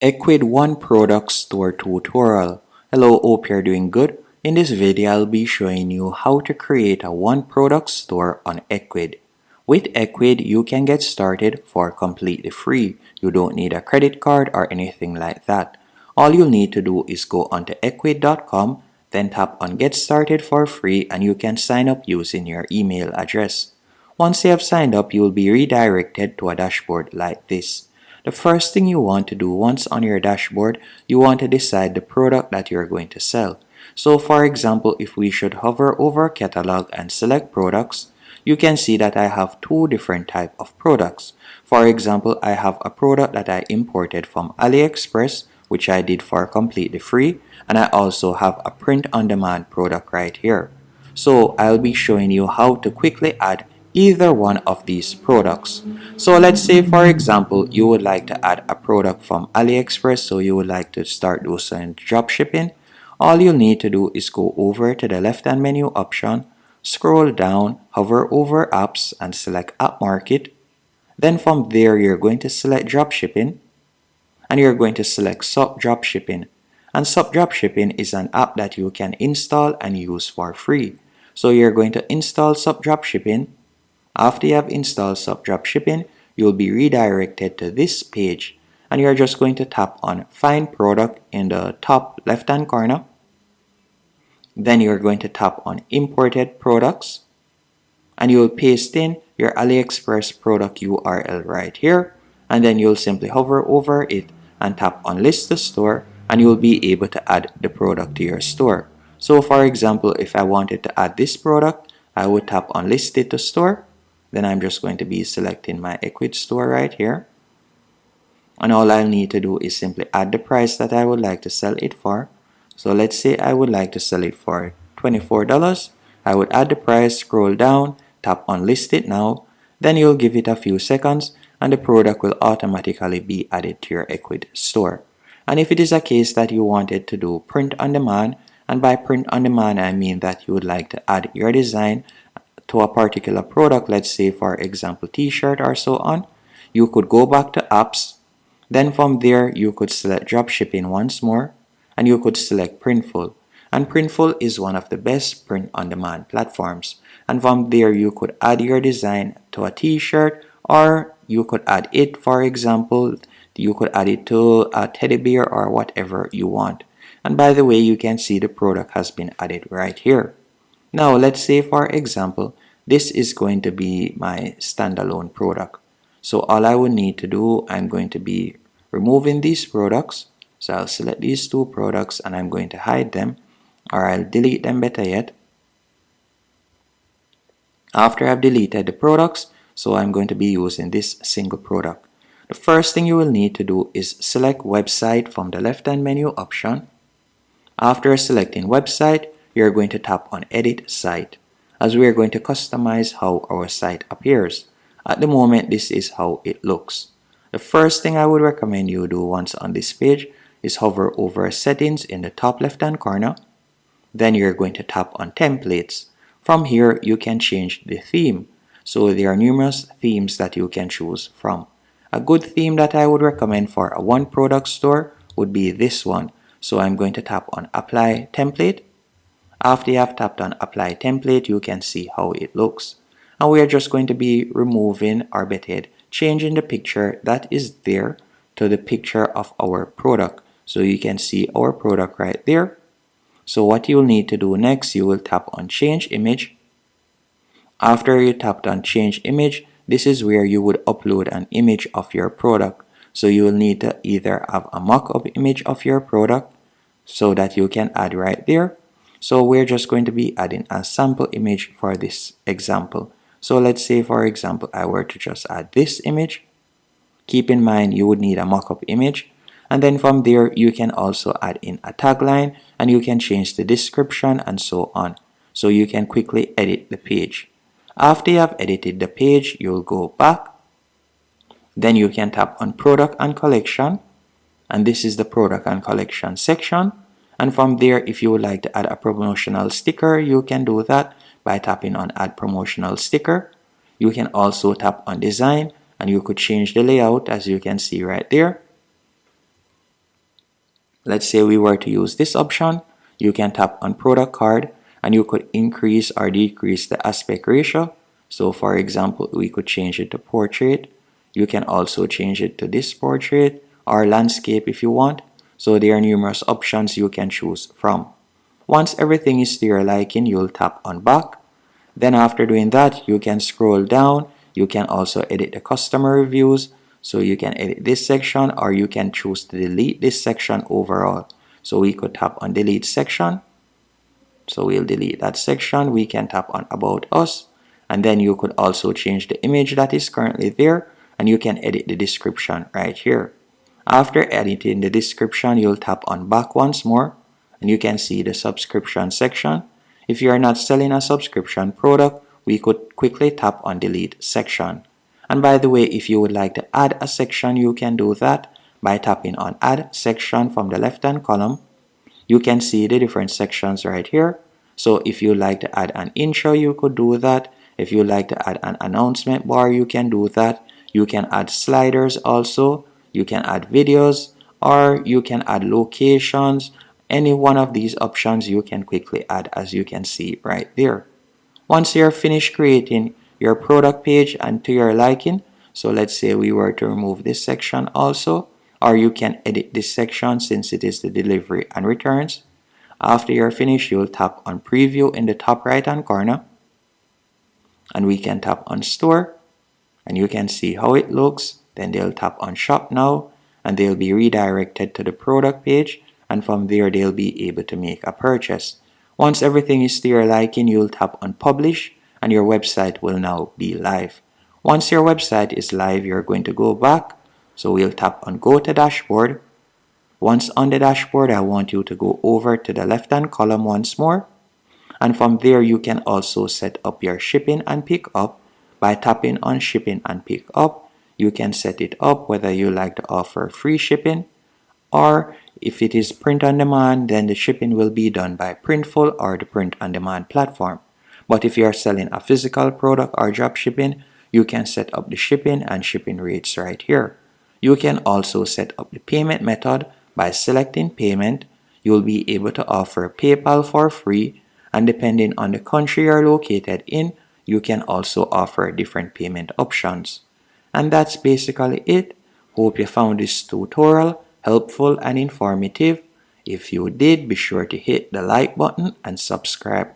Ecwid One Product Store tutorial. Hello, hope you're doing good. In this video, I'll be showing you how to create a one product store on Ecwid. With Ecwid, you can get started for completely free. You don't need a credit card or anything like that. All you'll need to do is go onto ecwid.com, then tap on Get Started for free, and you can sign up using your email address. Once you have signed up, you will be redirected to a dashboard like this. The first thing you want to do once on your dashboard, you want to decide the product that you're going to sell. So for example, if we should hover over catalog and select products, you can see that I have two different type of products. For example, I have a product that I imported from AliExpress, which I did for completely free, and I also have a print-on-demand product right here. So I'll be showing you how to quickly add either one of these products. So let's say for example you would like to add a product from AliExpress, so you would like to start doing some drop shipping. All you'll need to do is go over to the left hand menu option, scroll down, hover over apps and select app market. Then from there you're going to select drop shipping and you're going to select SUP Dropshipping. And SUP Dropshipping is an app that you can install and use for free. So you're going to install SUP Dropshipping. After you have installed SUP Dropshipping, you'll be redirected to this page and you're just going to tap on Find Product in the top left hand corner. Then you're going to tap on Imported Products and you'll paste in your AliExpress product URL right here, and then you'll simply hover over it and tap on List to Store and you'll be able to add the product to your store. So for example, if I wanted to add this product, I would tap on List it to Store. Then I'm just going to be selecting my Ecwid store right here. And all I'll need to do is simply add the price that I would like to sell it for. So let's say I would like to sell it for $24. I would add the price, scroll down, tap on List It Now. Then you'll give it a few seconds and the product will automatically be added to your Ecwid store. And if it is a case that you wanted to do print on demand, and by print on demand I mean that you would like to add your design to a particular product, let's say for example t-shirt or so on, you could go back to apps. Then from there you could select drop shipping once more and you could select Printful. And Printful is one of the best print on demand platforms, and from there you could add your design to a t-shirt, or you could add it, for example you could add it to a teddy bear or whatever you want. And by the way, you can see the product has been added right here. Now let's say for example this is going to be my standalone product. So all I will need to do, I'm going to be removing these products. So I'll select these two products and I'm going to hide them, or I'll delete them better yet. After I've deleted the products, so I'm going to be using this single product. The first thing you will need to do is select website from the left hand menu option. After selecting website, you're going to tap on Edit Site, as we are going to customize how our site appears. At the moment, this is how it looks. The first thing I would recommend you do once on this page is hover over Settings in the top left hand corner. Then you're going to tap on Templates. From here, you can change the theme. So there are numerous themes that you can choose from. A good theme that I would recommend for a one product store would be this one. So I'm going to tap on Apply Template. After you have tapped on Apply Template, you can see how it looks. And we are just going to be removing, or better, changing the picture that is there to the picture of our product. So you can see our product right there. So what you'll need to do next, you will tap on Change Image. After you tapped on Change Image, this is where you would upload an image of your product. So you will need to either have a mock-up image of your product so that you can add right there. So we're just going to be adding a sample image for this example. So let's say for example I were to just add this image. Keep in mind you would need a mock-up image, and then from there you can also add in a tagline and you can change the description and so on. So you can quickly edit the page. After you have edited the page, you'll go back. Then you can tap on Product and Collection, and this is the Product and Collection section. And from there, if you would like to add a promotional sticker, you can do that by tapping on Add Promotional Sticker. You can also tap on Design and you could change the layout, as you can see right there. Let's say we were to use this option, you can tap on product card and you could increase or decrease the aspect ratio. So for example, we could change it to portrait. You can also change it to this portrait or landscape if you want. So there are numerous options you can choose from. Once everything is to your liking, you'll tap on back. Then after doing that, you can scroll down. You can also edit the customer reviews. So you can edit this section or you can choose to delete this section overall. So we could tap on delete section. So we'll delete that section. We can tap on about us. And then you could also change the image that is currently there. And you can edit the description right here. After editing the description, you'll tap on back once more. And you can see the subscription section. If you are not selling a subscription product, we could quickly tap on delete section. And by the way, if you would like to add a section, you can do that by tapping on add section from the left hand column. You can see the different sections right here. So if you like to add an intro, you could do that. If you like to add an announcement bar, you can do that. You can add sliders also. You can add videos or you can add locations. Any one of these options you can quickly add, as you can see right there. Once you're finished creating your product page and to your liking, so let's say we were to remove this section also, or you can edit this section since it is the delivery and returns. After you're finished, you'll tap on preview in the top right hand corner and we can tap on store and you can see how it looks. Then they'll tap on shop now and they'll be redirected to the product page, and from there they'll be able to make a purchase. Once everything is to your liking, you'll tap on publish and your website will now be live. Once your website is live, you're going to go back. So we'll tap on go to dashboard. Once on the dashboard, I want you to go over to the left hand column once more. And from there, you can also set up your shipping and pick up. By tapping on shipping and pick up, you can set it up whether you like to offer free shipping, or if it is print on demand, then the shipping will be done by Printful or the print on demand platform. But if you are selling a physical product or drop shipping, you can set up the shipping and shipping rates right here. You can also set up the payment method by selecting payment. You'll be able to offer PayPal for free, and depending on the country you're located in, you can also offer different payment options. And that's basically it. Hope you found this tutorial helpful and informative. If you did, be sure to hit the like button and subscribe